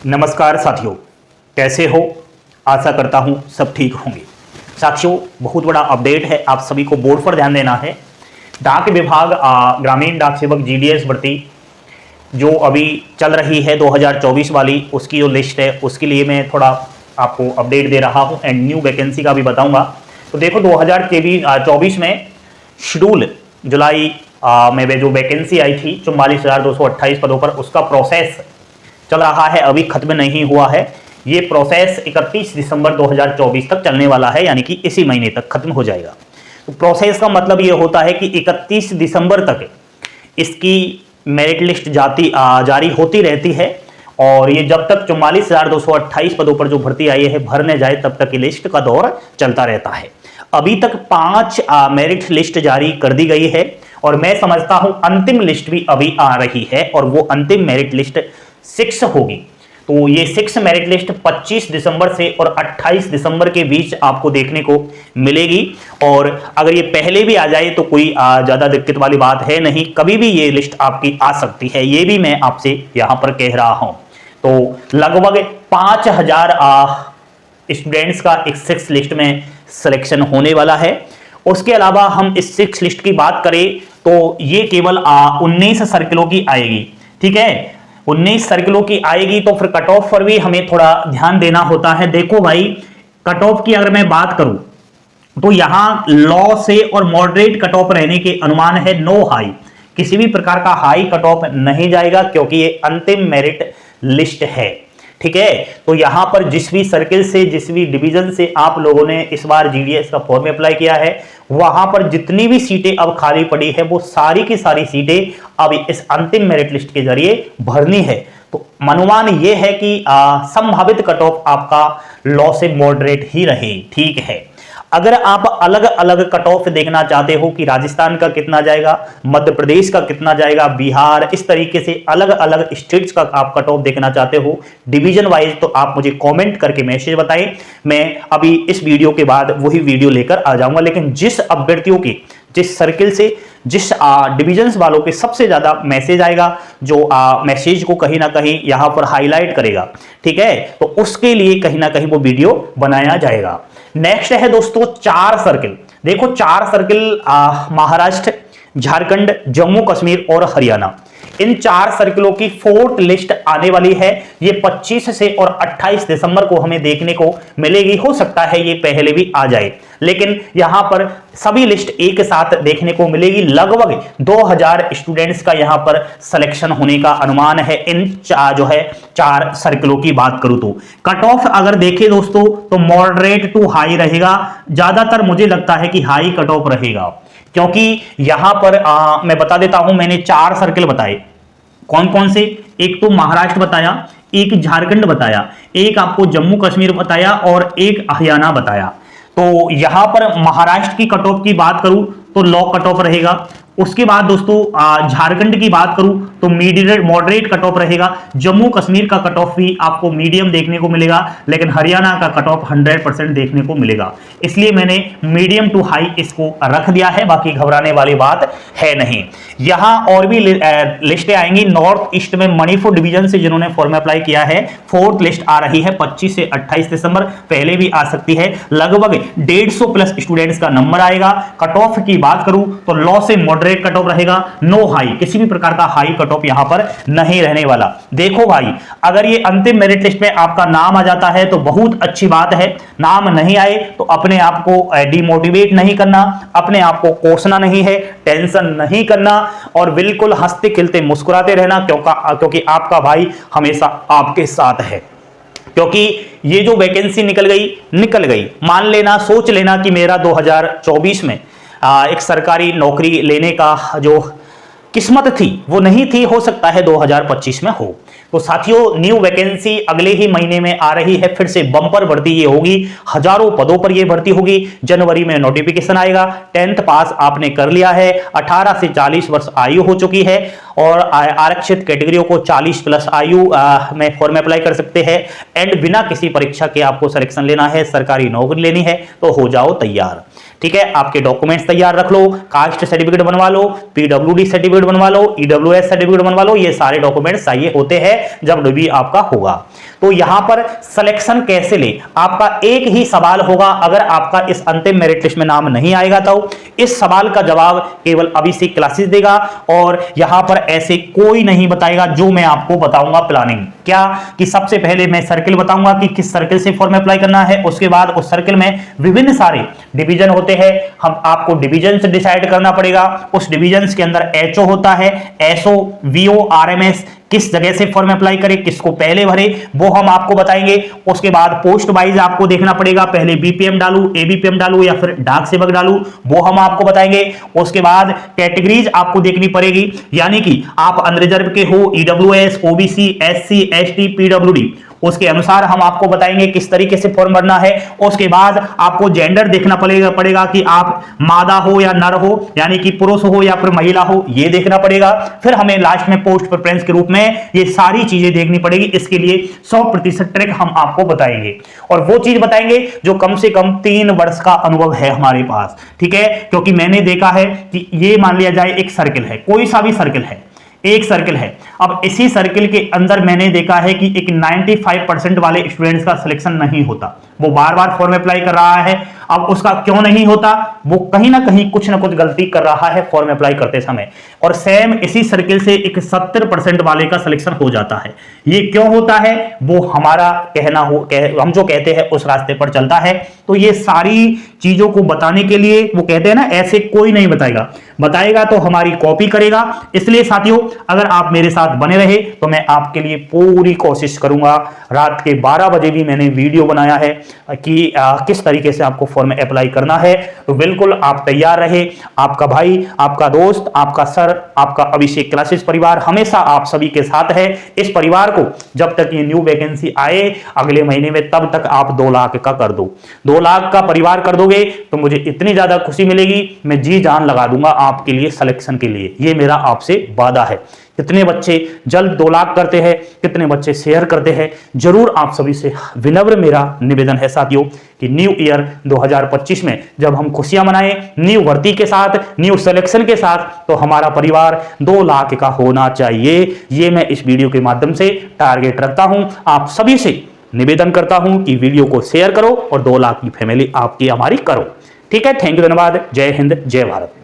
नमस्कार साथियों, कैसे हो? आशा करता हूं सब ठीक होंगे। साथियों, बहुत बड़ा अपडेट है, आप सभी को बोर्ड पर ध्यान देना है। डाक विभाग ग्रामीण डाक सेवक जीडीएस भर्ती जो अभी चल रही है 2024 वाली, उसकी जो लिस्ट है उसके लिए मैं थोड़ा आपको अपडेट दे रहा हूं एंड न्यू वैकेंसी का भी बताऊंगा। तो देखो 2024 में शेड्यूल जुलाई में जो वैकेंसी आई थी 44,228 पदों पर, उसका प्रोसेस चल रहा है, अभी खत्म नहीं हुआ है। ये प्रोसेस 31 दिसंबर 2024 तक चलने वाला है, यानी कि इसी महीने तक खत्म हो जाएगा। तो प्रोसेस का मतलब ये होता है कि 31 दिसंबर तक इसकी मेरिट लिस्ट जारी होती रहती है और ये जब तक 44,228 पदों पर जो भर्ती आई है भरने जाए तब तक ये लिस्ट का दौर चलता रहता है। अभी तक 5 मेरिट लिस्ट जारी कर दी गई है और मैं समझता हूं अंतिम लिस्ट भी अभी आ रही है और वो अंतिम मेरिट लिस्ट 6 होगी। तो ये 6 मेरिट लिस्ट 25 दिसंबर से और 28 दिसंबर के बीच आपको देखने को मिलेगी। और अगर ये पहले भी आ जाए तो कोई ज्यादा दिक्कत वाली बात है नहीं, कभी भी ये लिस्ट आपकी आ सकती है, ये भी मैं आपसे यहां पर कह रहा हूं। तो लगभग 5,000 स्टूडेंट्स का इस 6 लिस्ट में सिलेक्शन होने वाला है। उसके अलावा हम इस 6 लिस्ट की बात करें तो ये केवल 19 सर्किलों की आएगी। ठीक है, 19 सर्किलों की आएगी तो फिर कट ऑफ पर भी हमें थोड़ा ध्यान देना होता है। देखो भाई, कट ऑफ की अगर मैं बात करूं तो यहां लॉ से और मॉडरेट कट ऑफ रहने के अनुमान है, नो हाई, किसी भी प्रकार का हाई कट ऑफ नहीं जाएगा क्योंकि ये अंतिम मेरिट लिस्ट है। ठीक है, तो यहां पर जिस भी सर्किल से, जिस भी डिवीजन से आप लोगों ने इस बार जीडीएस का फॉर्म अप्लाई किया है, वहां पर जितनी भी सीटें अब खाली पड़ी है वो सारी की सारी सीटें अब इस अंतिम मेरिट लिस्ट के जरिए भरनी है। तो अनुमान यह है कि संभावित कट ऑफ आपका लॉ से मॉडरेट ही रहे। ठीक है, अगर आप अलग अलग कट ऑफ देखना चाहते हो कि राजस्थान का कितना जाएगा, मध्य प्रदेश का कितना जाएगा, बिहार, इस तरीके से अलग अलग स्टेट्स का आप कट ऑफ देखना चाहते हो डिवीजन वाइज, तो आप मुझे कमेंट करके मैसेज बताएं। मैं अभी इस वीडियो के बाद वही वीडियो लेकर आ जाऊंगा। लेकिन जिस अभ्यर्थियों की, जिस सर्किल से, जिस डिवीजन वालों के सबसे ज्यादा मैसेज आएगा, जो मैसेज को कहीं ना कहीं यहां पर हाईलाइट करेगा, ठीक है, तो उसके लिए कहीं ना कहीं वो वीडियो बनाया जाएगा। नेक्स्ट है दोस्तों 4 सर्किल। देखो 4 सर्किल महाराष्ट्र, झारखंड, जम्मू कश्मीर और हरियाणा, इन 4 सर्किलों की 4th लिस्ट आने वाली है। ये 25 से और 28 दिसंबर को हमें देखने को मिलेगी। हो सकता है ये पहले भी आ जाए, लेकिन यहां पर सभी लिस्ट एक साथ देखने को मिलेगी। लगभग 2000 स्टूडेंट्स का यहां पर सिलेक्शन होने का अनुमान है। इन जो है 4 सर्किलों की बात करूं तो कट ऑफ अगर देखें दोस्तों तो मॉडरेट टू हाई रहेगा। ज्यादातर मुझे लगता है कि हाई कट ऑफ रहेगा, क्योंकि यहां पर मैं बता देता हूं, मैंने 4 सर्किल बताए। कौन कौन से? एक तो महाराष्ट्र बताया, एक झारखंड बताया, एक आपको जम्मू कश्मीर बताया और एक हरियाणा बताया। तो यहां पर महाराष्ट्र की कट ऑफ की बात करूं तो लॉ कट ऑफ रहेगा। उसके बाद दोस्तों झारखंड की बात करूं तो मॉडरेट कट ऑफ रहेगा। जम्मू कश्मीर का कट ऑफ भी आपको मीडियम देखने को मिलेगा, लेकिन हरियाणा का कट ऑफ 100% देखने को मिलेगा। इसलिए मैंने मीडियम टू हाई इसको रख दिया है, बाकी घबराने वाली बात है नहीं। यहां और भी लिस्टें आएंगी। नॉर्थ ईस्ट में मणिपुर डिवीजन से जिन्होंने फॉर्म अप्लाई किया है 4th लिस्ट आ रही है 25 से 28 दिसंबर, पहले भी आ सकती है। लगभग 150 प्लस स्टूडेंट्स का नंबर आएगा। कट ऑफ की बात करूं तो लॉ से मॉडरेट कट ऑफ रहेगा, नो हाई, किसी भी प्रकार का हाई कट ऑफ यहां पर नहीं रहने वाला। देखो भाई, अगर ये अंतिम मेरिट लिस्ट में आपका नाम आ जाता है तो बहुत अच्छी बात है। नाम नहीं आए तो अपने आप को डिमोटिवेट नहीं करना, अपने आप को कोसना नहीं है, टेंशन नहीं करना और बिल्कुल हंसते खिलते मुस्कुराते रहना, क्योंकि आपका भाई हमेशा आपके साथ है। क्योंकि ये जो वैकेंसी निकल गई, मान लेना, सोच लेना कि मेरा 2024 में एक सरकारी नौकरी लेने का जो किस्मत थी वो नहीं थी, हो सकता है 2025 में हो। तो साथियों, न्यू वैकेंसी अगले ही महीने में आ रही है। फिर से बम्पर भर्ती ये होगी, हजारों पदों पर ये भर्ती होगी। जनवरी में नोटिफिकेशन आएगा। 10th पास आपने कर लिया है, 18 से 40 वर्ष आयु हो चुकी है और आरक्षित कैटेगरियों को 40 प्लस आयु में फॉर्म अप्लाई कर सकते हैं एंड बिना किसी परीक्षा के आपको सिलेक्शन लेना है, सरकारी नौकरी लेनी है तो हो जाओ तैयार। ठीक है, आपके डॉक्यूमेंट्स तैयार रख लो, कास्ट सर्टिफिकेट बनवा लो, पीडब्ल्यूडी सर्टिफिकेट बनवा लो, ईडब्ल्यूएस सर्टिफिकेट बनवा लो। ये सारे डॉक्यूमेंट्स चाहिए होते हैं जब डिग्री आपका होगा। तो यहां पर सिलेक्शन कैसे ले, आपका एक ही सवाल होगा, अगर आपका इस अंतिम मेरिट लिस्ट में नाम नहीं आएगा तो इस सवाल का जवाब केवल अभिषेक क्लासेस देगा, और यहां पर ऐसे कोई नहीं बताएगा जो मैं आपको बताऊंगा प्लानिंग। क्या कि सबसे पहले मैं सर्किल बताऊंगा कि किस सर्किल से फॉर्म अप्लाई करना है, उसके बाद उस सर्किल में विभिन्न सारे डिवीजन होते हैं, हम आपको डिवीजन से डिसाइड करना पड़ेगा। उस डिवीजन के अंदर एचओ होता है, एसओ, वीओ, आरएमएस, किस जगह से फॉर्म अप्लाई करें, किसको पहले भरे, वो हम आपको बताएंगे। उसके बाद पोस्ट वाइज आपको देखना पड़ेगा, पहले बीपीएम डालू, एबीपीएम डालू या फिर डाक सेवक डालू, वो हम आपको बताएंगे। उसके बाद कैटेगरीज आपको देखनी पड़ेगी, यानी कि आप अनरिजर्व के हो, EWS, OBC, SC, ST, PWD, उसके अनुसार हम आपको बताएंगे किस तरीके से फॉर्म भरना है। उसके बाद आपको जेंडर देखना पड़ेगा कि आप मादा हो या नर हो, यानी कि पुरुष हो या फिर महिला हो, ये देखना पड़ेगा। फिर हमें लास्ट में पोस्ट प्रेफरेंस के रूप में ये सारी चीजें देखनी पड़ेगी। इसके लिए 100% ट्रिक हम आपको बताएंगे, और वो चीज बताएंगे जो कम से कम 3 वर्ष का अनुभव है हमारे पास, ठीक है। क्योंकि मैंने देखा है कि ये मान लिया जाए एक सर्किल है, कोई सा भी सर्किल है, एक सर्किल है, अब इसी सर्किल के अंदर मैंने देखा है कि एक 95% वाले स्टूडेंट्स का सिलेक्शन नहीं होता, वो बार बार फॉर्म अप्लाई कर रहा है। अब उसका क्यों नहीं होता, वो कहीं ना कहीं कुछ ना कुछ गलती कर रहा है फॉर्म अप्लाई करते समय, और सेम इसी सर्किल से एक 70% वाले का सिलेक्शन हो जाता है। ये क्यों होता है, वो हमारा कहना हो, हम जो कहते हैं उस रास्ते पर चलता है। तो ये सारी चीजों को बताने के लिए वो कहते हैं ना, ऐसे कोई नहीं बताएगा तो हमारी कॉपी करेगा। इसलिए साथियों, अगर आप मेरे साथ बने रहे तो मैं आपके लिए पूरी कोशिश करूंगा। रात के 12 बजे भी मैंने वीडियो बनाया है कि किस तरीके से आपको फॉर्म अप्लाई करना है। तो बिल्कुल आप तैयार रहे। आपका भाई, आपका दोस्त, आपका सर, आपका अभिषेक क्लासेस परिवार हमेशा आप सभी के साथ है। इस परिवार को जब तक ये न्यू वैकेंसी आए अगले महीने में, तब तक आप 2 लाख का कर दो, 2 लाख का परिवार कर दोगे तो मुझे इतनी ज्यादा खुशी मिलेगी, मैं जी जान लगा दूंगा आपके लिए, सिलेक्शन के लिए। ये मेरा आपसे वादा है। कितने बच्चे जल्द 2 लाख करते हैं, कितने बच्चे शेयर करते हैं, जरूर आप सभी से विनम्र मेरा निवेदन है साथियों कि न्यू ईयर 2025 में जब हम खुशियां मनाएं न्यू भर्ती के साथ, न्यू सिलेक्शन के साथ, तो हमारा परिवार 2 लाख का होना चाहिए। ये मैं इस वीडियो के माध्यम से टारगेट रखता हूं। आप सभी से निवेदन करता हूं कि वीडियो को शेयर करो और 2 लाख की फैमिली आपकी हमारी करो। ठीक है, थैंक यू, धन्यवाद। जय हिंद, जय भारत।